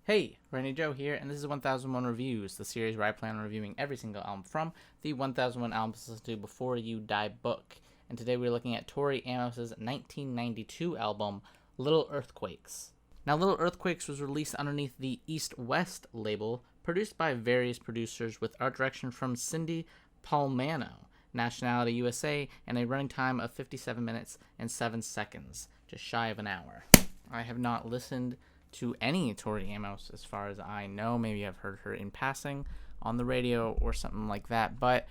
Hey, Rainy Joe here, and this is 1001 Reviews, the series where I plan on reviewing every single album from the 1001 Albums to Listen To Before You Die book. And today we're looking at Tori Amos' 1992 album, Little Earthquakes. Now, Little Earthquakes was released underneath the East West label, produced by various producers with art direction from Cindy Palmano, nationality USA, and a running time of 57 minutes and 7 seconds, just shy of an hour. I have not listened to any Tori Amos as far as I know. Maybe I've heard her in passing on the radio or something like that, but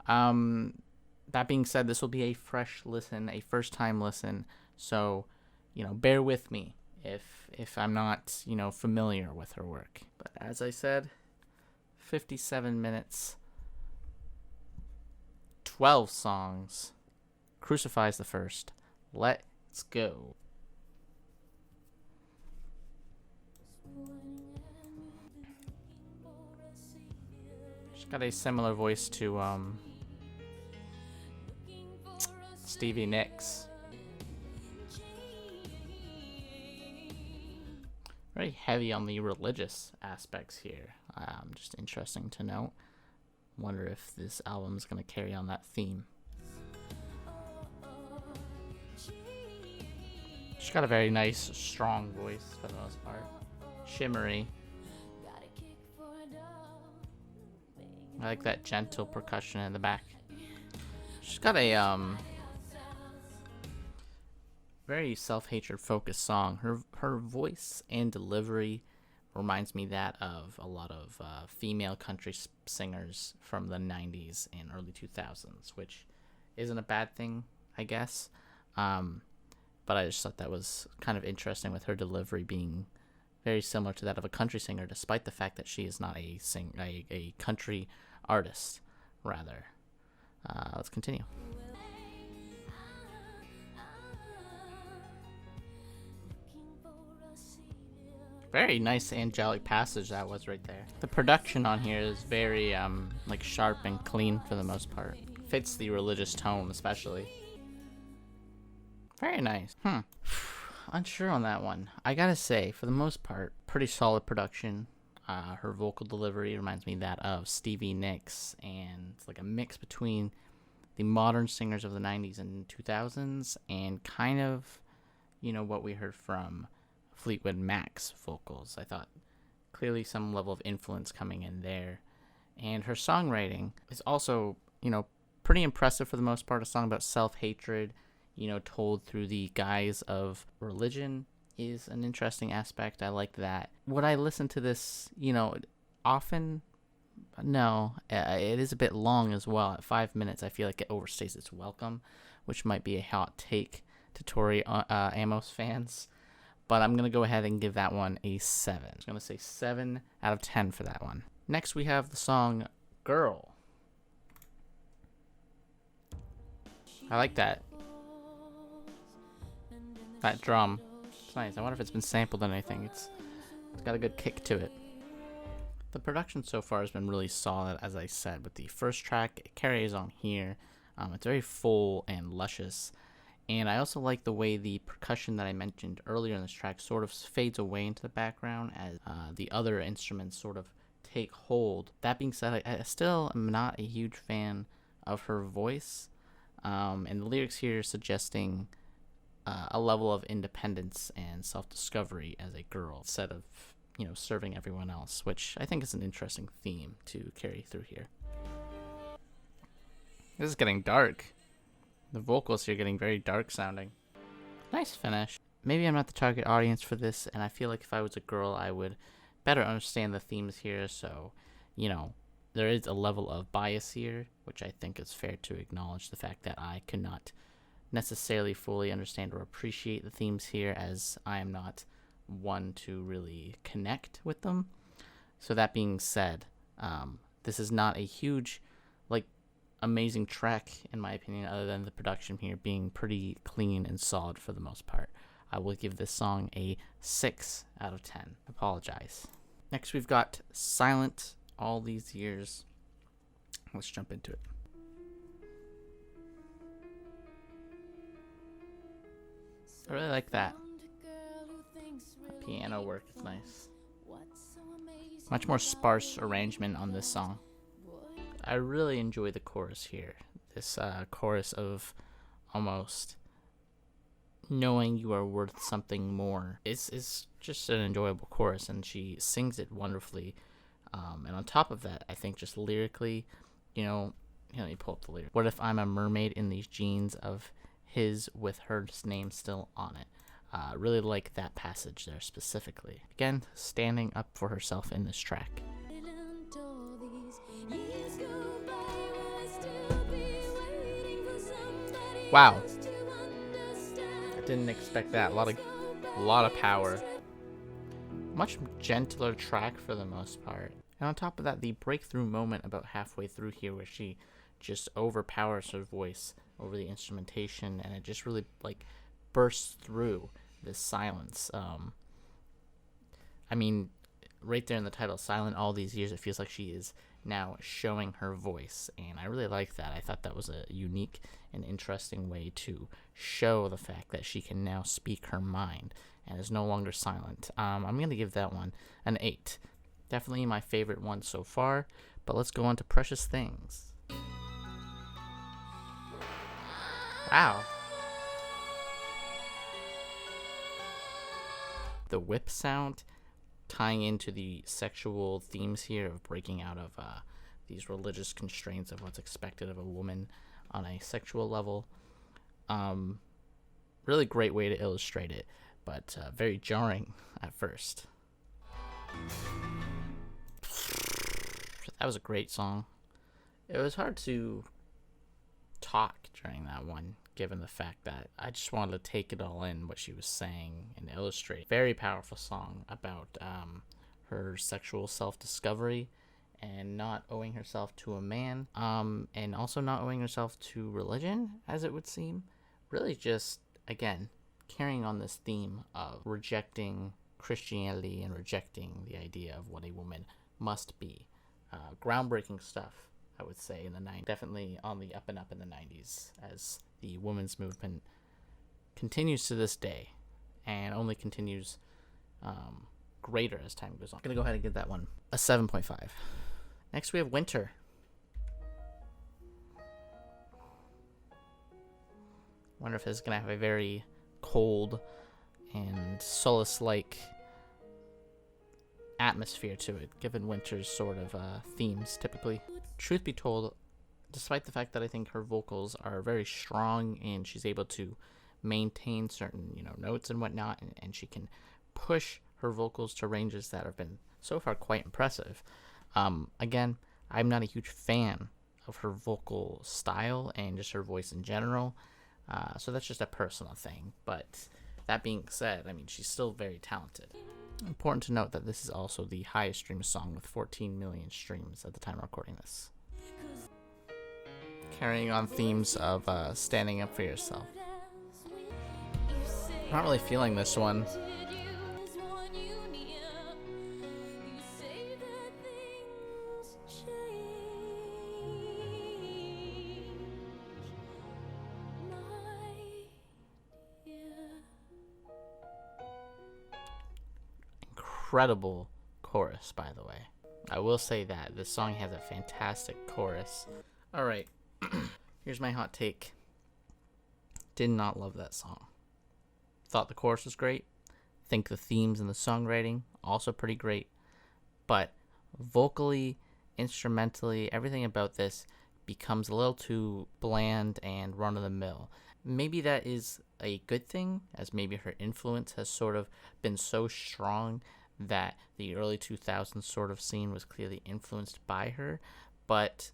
that being said, this will be a fresh listen, a first time listen, so bear with me if I'm not familiar with her work. But as I said, 57 minutes, 12 songs. Crucify is the first. Let's go. She's got a similar voice to Stevie Nicks. Very heavy on the religious aspects here. Just interesting to note. Wonder if this album is going to carry on that theme. She's got a very nice, strong voice for the most part. Shimmery. I like that gentle percussion in the back. She's got a very self-hatred focused song. Her voice and delivery reminds me that of a lot of female country singers from the 90s and early 2000s, which isn't a bad thing, I guess. But I just thought that was kind of interesting with her delivery being very similar to that of a country singer, despite the fact that she is not a country artist, rather. Let's continue. Very nice angelic passage that was right there. The production on here is very sharp and clean for the most part. Fits the religious tone especially. Very nice. Unsure on that one. I gotta say, for the most part, pretty solid production. Her vocal delivery reminds me that of Stevie Nicks, and it's like a mix between the modern singers of the 90s and 2000s and kind of, what we heard from Fleetwood Mac's vocals. I thought clearly some level of influence coming in there. And her songwriting is also, pretty impressive for the most part. A song about self-hatred, told through the guise of religion is an interesting aspect. I like that. Would I listen to this, often? No. It is a bit long as well. At 5 minutes, I feel like it overstays its welcome, which might be a hot take to Tori Amos fans. But I'm going to go ahead and give that one a 7. I'm going to say 7 out of 10 for that one. Next, we have the song Girl. I like that. That drum. It's nice. I wonder if it's been sampled on anything. It's got a good kick to it. The production so far has been really solid, as I said. With the first track, it carries on here. It's very full and luscious. And I also like the way the percussion that I mentioned earlier in this track sort of fades away into the background as the other instruments sort of take hold. That being said, I still am not a huge fan of her voice. And the lyrics here suggesting a level of independence and self-discovery as a girl instead of, serving everyone else, which I think is an interesting theme to carry through here. This is getting dark. The vocals here are getting very dark sounding. Nice finish. Maybe I'm not the target audience for this, and I feel like if I was a girl, I would better understand the themes here, so, there is a level of bias here, which I think is fair to acknowledge the fact that I cannot necessarily fully understand or appreciate the themes here, as I am not one to really connect with them. So that being said, this is not a huge, amazing track in my opinion, other than the production here being pretty clean and solid for the most part. I will give this song a 6 out of 10. Apologize. Next we've got Silent All These Years. Let's jump into it. I really like that. The piano work is nice. Much more sparse arrangement on this song. I really enjoy the chorus here. This chorus of almost knowing you are worth something more. It's just an enjoyable chorus, and she sings it wonderfully. And on top of that, I think just lyrically, you pull up the lyric. What if I'm a mermaid in these jeans of his with her name still on it? Really like that passage there specifically. Again, standing up for herself in this track. Wow. I didn't expect that. A lot of power. Much gentler track for the most part. And on top of that, the breakthrough moment about halfway through here where she just overpowers her voice over the instrumentation, and it just really bursts through this silence. Right there in the title, Silent All These Years, it feels like she is now showing her voice, and I really like that. I thought that was a unique and interesting way to show the fact that she can now speak her mind and is no longer silent. I'm going to give that one an 8. Definitely my favorite one so far, but let's go on to Precious Things. Wow. The whip sound tying into the sexual themes here of breaking out of these religious constraints of what's expected of a woman on a sexual level. Really great way to illustrate it, but very jarring at first. That was a great song. It was hard to talk during that one, given the fact that I just wanted to take it all in, what she was saying, and illustrate. Very powerful song about her sexual self-discovery and not owing herself to a man, and also not owing herself to religion, as it would seem. Really just, again, carrying on this theme of rejecting Christianity and rejecting the idea of what a woman must be. Groundbreaking stuff, I would say, in the 90s. Definitely on the up and up in the 90s as the women's movement continues to this day and only continues greater as time goes on. I'm going to go ahead and give that one a 7.5. Next we have Winter. Wonder if this is going to have a very cold and Solace-like atmosphere to it, given Winter's sort of themes typically. Truth be told, despite the fact that I think her vocals are very strong and she's able to maintain certain notes and whatnot, and she can push her vocals to ranges that have been so far quite impressive. Again, I'm not a huge fan of her vocal style and just her voice in general, so that's just a personal thing. But that being said, she's still very talented. Important to note that this is also the highest streamed song with 14 million streams at the time of recording this. Carrying on themes of standing up for yourself. I'm not really feeling this one. Incredible chorus, by the way. I will say that this song has a fantastic chorus. Alright, here's my hot take. Did not love that song. Thought the chorus was great. Think the themes and the songwriting also pretty great. But vocally, instrumentally, everything about this becomes a little too bland and run-of-the-mill. Maybe that is a good thing, as maybe her influence has sort of been so strong that the early 2000s sort of scene was clearly influenced by her, but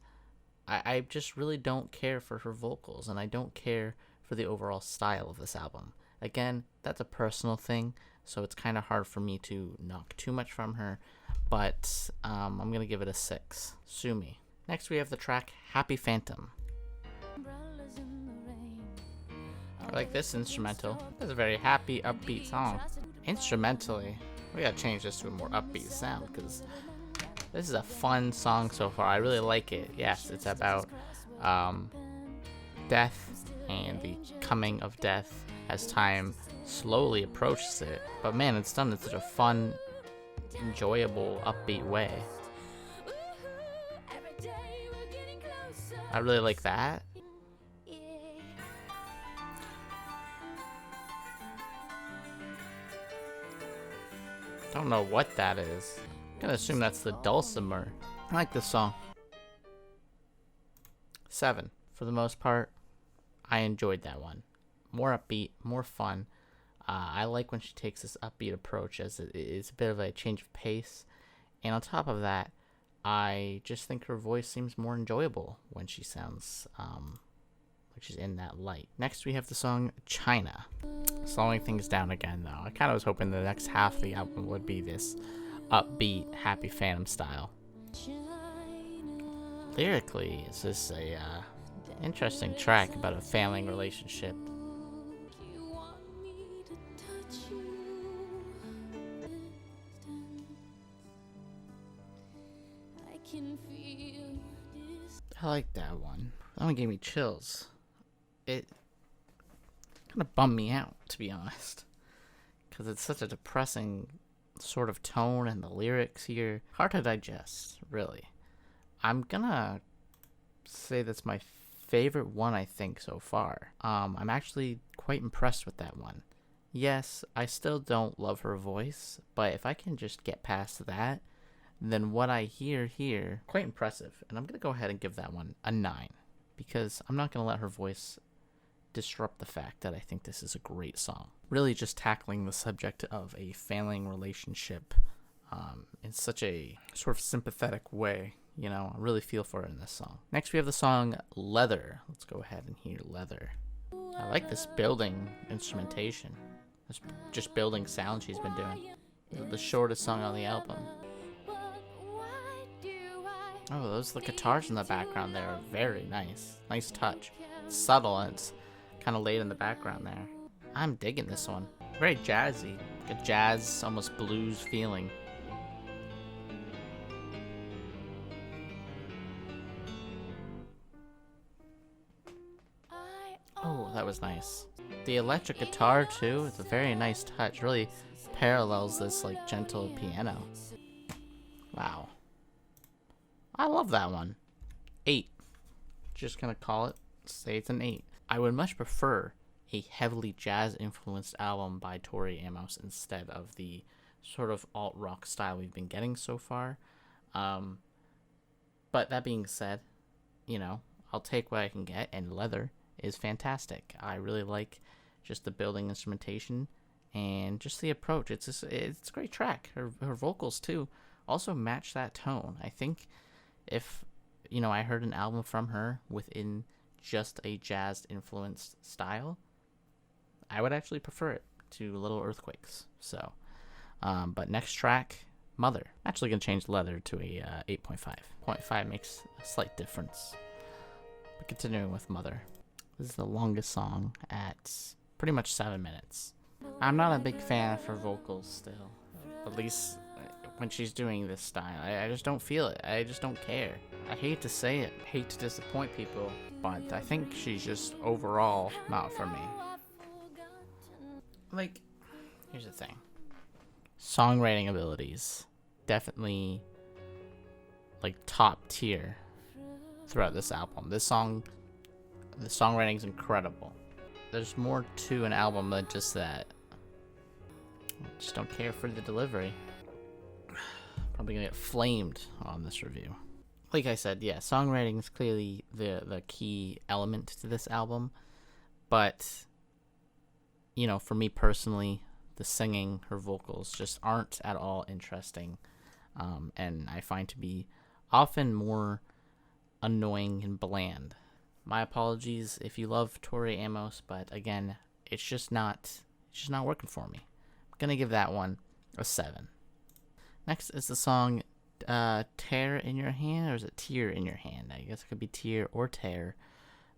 I just really don't care for her vocals, and I don't care for the overall style of this album. Again, that's a personal thing, so it's kind of hard for me to knock too much from her, but I'm going to give it a 6. Sue me. Next we have the track Happy Phantom. I like this instrumental. It's a very happy, upbeat song. Instrumentally, we gotta change this to a more upbeat sound, because this is a fun song so far. I really like it. Yes, it's about death and the coming of death as time slowly approaches it. But man, it's done in such a fun, enjoyable, upbeat way. I really like that. Don't know what that is. I'm gonna assume that's the dulcimer. I like this song. 7. For the most part, I enjoyed that one. More upbeat, more fun. I like when she takes this upbeat approach, as it is a bit of a change of pace. And on top of that, I just think her voice seems more enjoyable when she sounds like she's in that light. Next, we have the song China. Slowing things down again, though. I kind of was hoping the next half of the album would be this upbeat, Happy Phantom style. Lyrically, is this a interesting track about a failing relationship. I like that one. That one gave me chills. It kind of bummed me out, to be honest, because it's such a depressing sort of tone, and the lyrics here hard to digest, really. I'm gonna say that's my favorite one, I think, so far. I'm actually quite impressed with that one. Yes, I still don't love her voice, but if I can just get past that, then what I hear here, quite impressive. And I'm gonna go ahead and give that one a 9, because I'm not gonna let her voice disrupt the fact that I think this is a great song. Really just tackling the subject of a failing relationship in such a sort of sympathetic way. You know, I really feel for her in this song. Next we have the song Leather. Let's go ahead and hear Leather. I like this building instrumentation. This just building sound she's been doing. The shortest song on the album. Oh, those the guitars in the background there are very nice. Nice touch. It's subtle, and it's kind of laid in the background there. I'm digging this one. Very jazzy. Like a jazz, almost blues feeling. Oh, that was nice. The electric guitar, too, it's a very nice touch. Really parallels this, like, gentle piano. Wow. I love that one. 8. Just gonna call it, say it's an 8. I would much prefer a heavily jazz-influenced album by Tori Amos instead of the sort of alt-rock style we've been getting so far. But that being said, you know, I'll take what I can get, and Leather is fantastic. I really like just the building instrumentation and just the approach. It's a great track. Her vocals, too, also match that tone. I think if, you know, I heard an album from her within just a jazz-influenced style, I would actually prefer it to Little Earthquakes. So, but next track, Mother. I'm actually going to change Leather to a 8.5. 0.5 makes a slight difference. But continuing with Mother. This is the longest song at pretty much 7 minutes. I'm not a big fan of her vocals still. At least when she's doing this style. I just don't feel it. I just don't care. I hate to say it. I hate to disappoint people. But I think she's just overall not for me. Like, here's the thing. Songwriting abilities. Definitely, like, top tier throughout this album. This song, the songwriting's incredible. There's more to an album than just that. I just don't care for the delivery. Probably gonna get flamed on this review. Like I said, yeah, songwriting is clearly the key element to this album. But, you know, for me personally, the singing, her vocals just aren't at all interesting. And I find to be often more annoying and bland. My apologies if you love Tori Amos, but again, it's just not working for me. I'm gonna give that one a 7. Next is the song Tear in Your Hand, or is it Tear in Your Hand? I guess it could be Tear or Tear.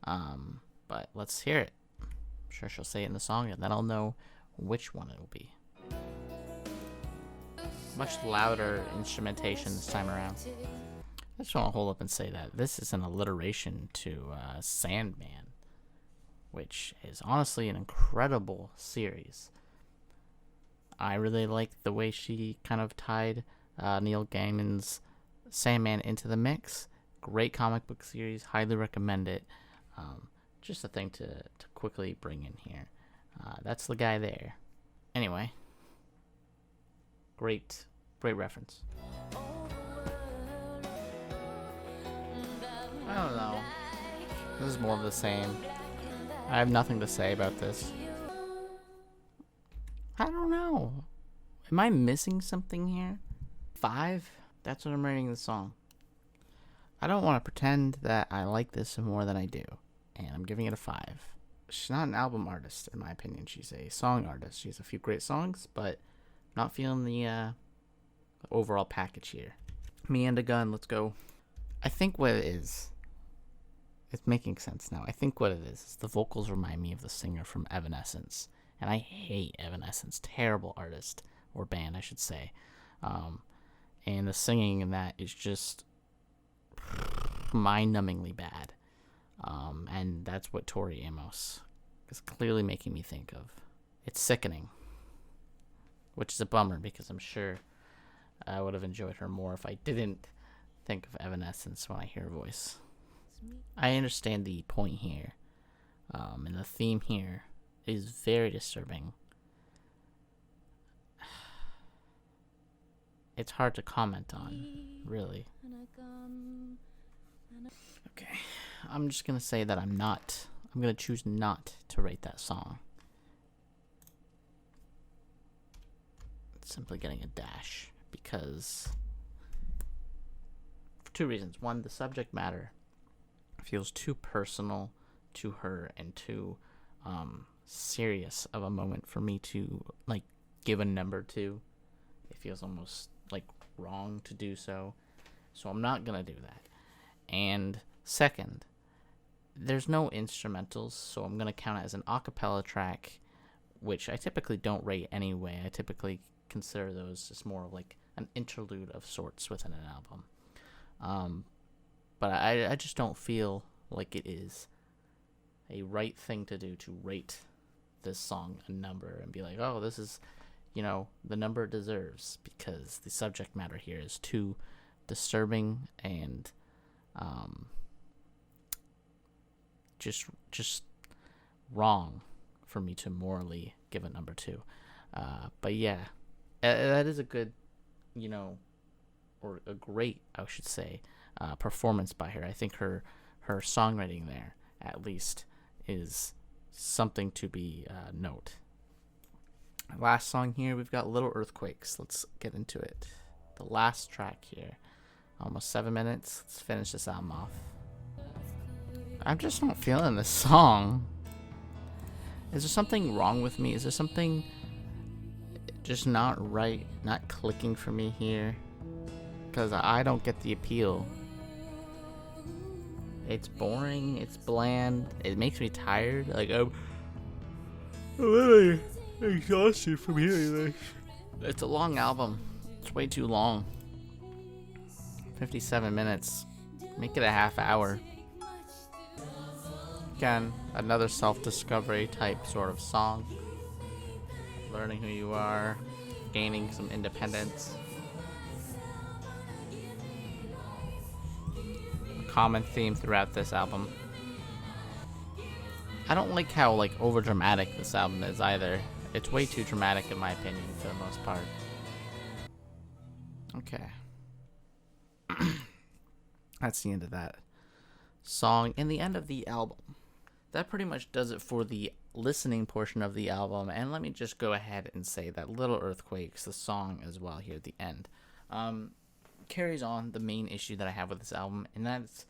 But let's hear it. I'm sure she'll say it in the song, and then I'll know which one it'll be. Much louder instrumentation this time around. I just want to hold up and say that this is an alliteration to Sandman, which is honestly an incredible series. I really like the way she kind of tied Neil Gaiman's Sandman into the mix. Great comic book series, highly recommend it. Just a thing to quickly bring in here. That's the guy there. Anyway, great reference. I don't know. This is more of the same. I have nothing to say about this. I don't know. Am I missing something here? 5? That's what I'm rating the song. I don't want to pretend that I like this more than I do. And I'm giving it a 5. She's not an album artist, in my opinion. She's a song artist. She has a few great songs, but not feeling the overall package here. Me and a Gun, let's go. I think what it is, it's making sense now. I think what it is the vocals remind me of the singer from Evanescence. And I hate Evanescence. Terrible artist, or band, I should say. And the singing in that is just mind-numbingly bad. And that's what Tori Amos is clearly making me think of. It's sickening. Which is a bummer, because I'm sure I would have enjoyed her more if I didn't think of Evanescence when I hear her voice. I understand the point here. And the theme here is very disturbing. It's hard to comment on, really. Okay, I'm just going to say that I'm going to choose not to rate that song. It's simply getting a dash, because for 2 reasons. One, the subject matter feels too personal to her and too serious of a moment for me to give a number to. It feels almost wrong to do so, so I'm not gonna do that. And second, there's no instrumentals, so I'm gonna count it as an a cappella track, which I typically don't rate anyway. I typically consider those as more of an interlude of sorts within an album. But I just don't feel like it is a right thing to do to rate this song a number and be like, oh, this is, the number it deserves, because the subject matter here is too disturbing and just wrong for me to morally give it number 2. But yeah, that is a good, or a great, I should say, performance by her. I think her songwriting there, at least, is something to be note. Last song here, we've got Little Earthquakes. Let's get into it. The last track here. Almost 7 minutes. Let's finish this album off. I'm just not feeling this song. Is there something wrong with me? Is there something just not right, not clicking for me here? Because I don't get the appeal. It's boring, it's bland, it makes me tired. I'm really exhausted from hearing this. It's a long album. It's way too long. 57 minutes. Make it a half hour. Again, another self-discovery type sort of song. Learning who you are, gaining some independence. A common theme throughout this album. I don't like how over dramatic this album is either. It's way too dramatic in my opinion for the most part. Okay. That's the end of that song and the end of the album. That pretty much does it for the listening portion of the album, and let me just go ahead and say that Little Earthquakes, the song as well here at the end, carries on the main issue that I have with this album, and that's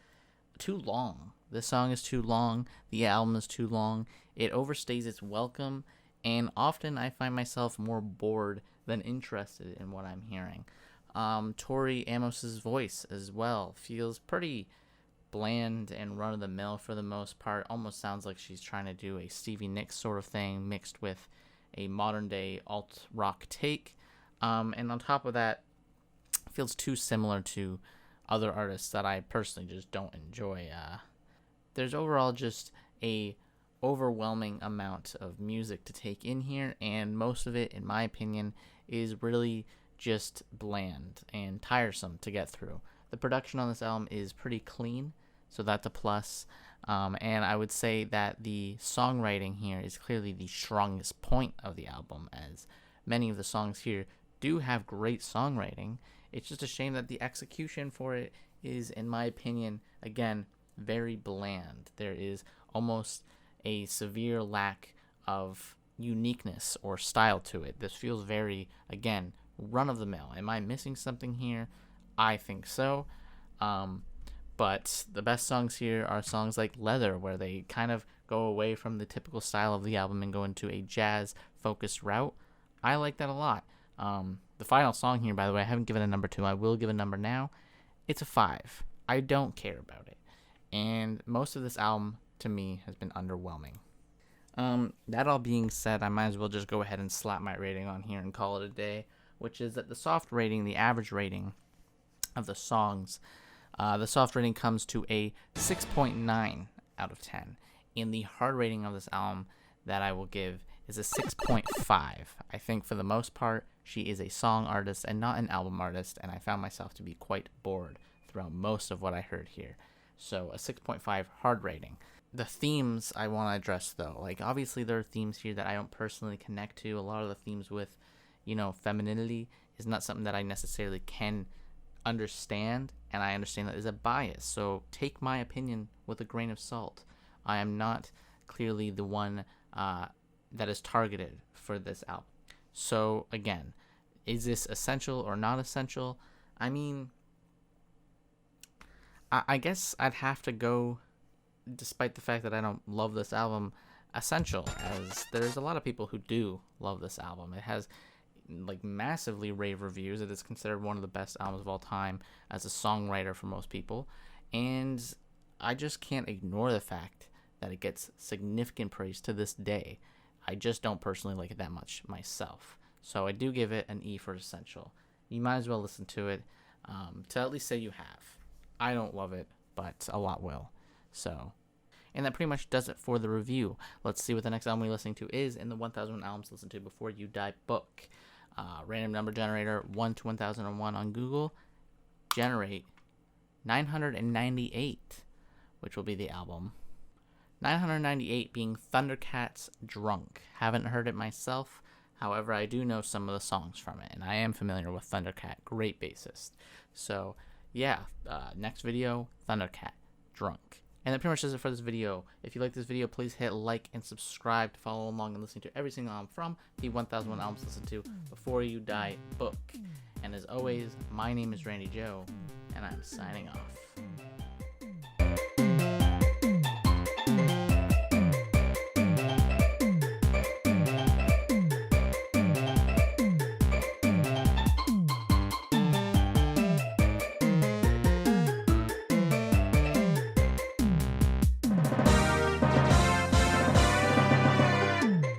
too long. This song is too long, the album is too long, it overstays its welcome, and often I find myself more bored than interested in what I'm hearing. Tori Amos's voice as well feels pretty bland and run-of-the-mill for the most part. Almost sounds like she's trying to do a Stevie Nicks sort of thing mixed with a modern-day alt-rock take. And on top of that, feels too similar to other artists that I personally just don't enjoy. There's overall just a overwhelming amount of music to take in here, and most of it, in my opinion, is really just bland and tiresome to get through. The production on this album is pretty clean, so that's a plus. And I would say that the songwriting here is clearly the strongest point of the album, as many of the songs here do have great songwriting. It's just a shame that the execution for it is, in my opinion, again, very bland. There is almost a severe lack of uniqueness or style to it. This feels very, again, run-of-the-mill. Am I missing something here? I think so. But the best songs here are songs like Leather, where they kind of go away from the typical style of the album and go into a jazz-focused route. I like that a lot. The final song here, by the way, I haven't given a number to. I will give a number now. It's a 5. I don't care about it. And most of this album, to me, has been underwhelming. That all being said, I might as well just go ahead and slap my rating on here and call it a day, which is that the soft rating, the average rating of the songs, the soft rating comes to a 6.9 out of 10. And the hard rating of this album that I will give is a 6.5. I think for the most part, she is a song artist and not an album artist, and I found myself to be quite bored throughout most of what I heard here. So a 6.5 hard rating. The themes I want to address, though, like obviously there are themes here that I don't personally connect to. A lot of the themes with, femininity is not something that I necessarily can understand, and I understand that is a bias. So take my opinion with a grain of salt. I am not clearly the one that is targeted for this album. So again, is this essential or not essential? I mean, I guess I'd have to go, despite the fact that I don't love this album, essential, as there's a lot of people who do love this album. It has massively rave reviews. It is considered one of the best albums of all time as a songwriter for most people, and I just can't ignore the fact that it gets significant praise to this day. I just don't personally like it that much myself, so I do give it an E for essential. You might as well listen to it to at least say you have. I don't love it, but a lot will. So, and that pretty much does it for the review. Let's see what the next album we're listening to is in the 1001 albums listened to before you die book. Random number generator 1 to 1001 on Google. Generate 998, which will be the album. 998 being Thundercat's Drunk. Haven't heard it myself. However, I do know some of the songs from it, and I am familiar with Thundercat. Great bassist. So, yeah, next video, Thundercat Drunk. And that pretty much does it for this video. If you like this video, please hit like and subscribe to follow along and listen to every single album from the 1001 albums listened to before you die book. And as always, my name is Randy Joe, and I'm signing off.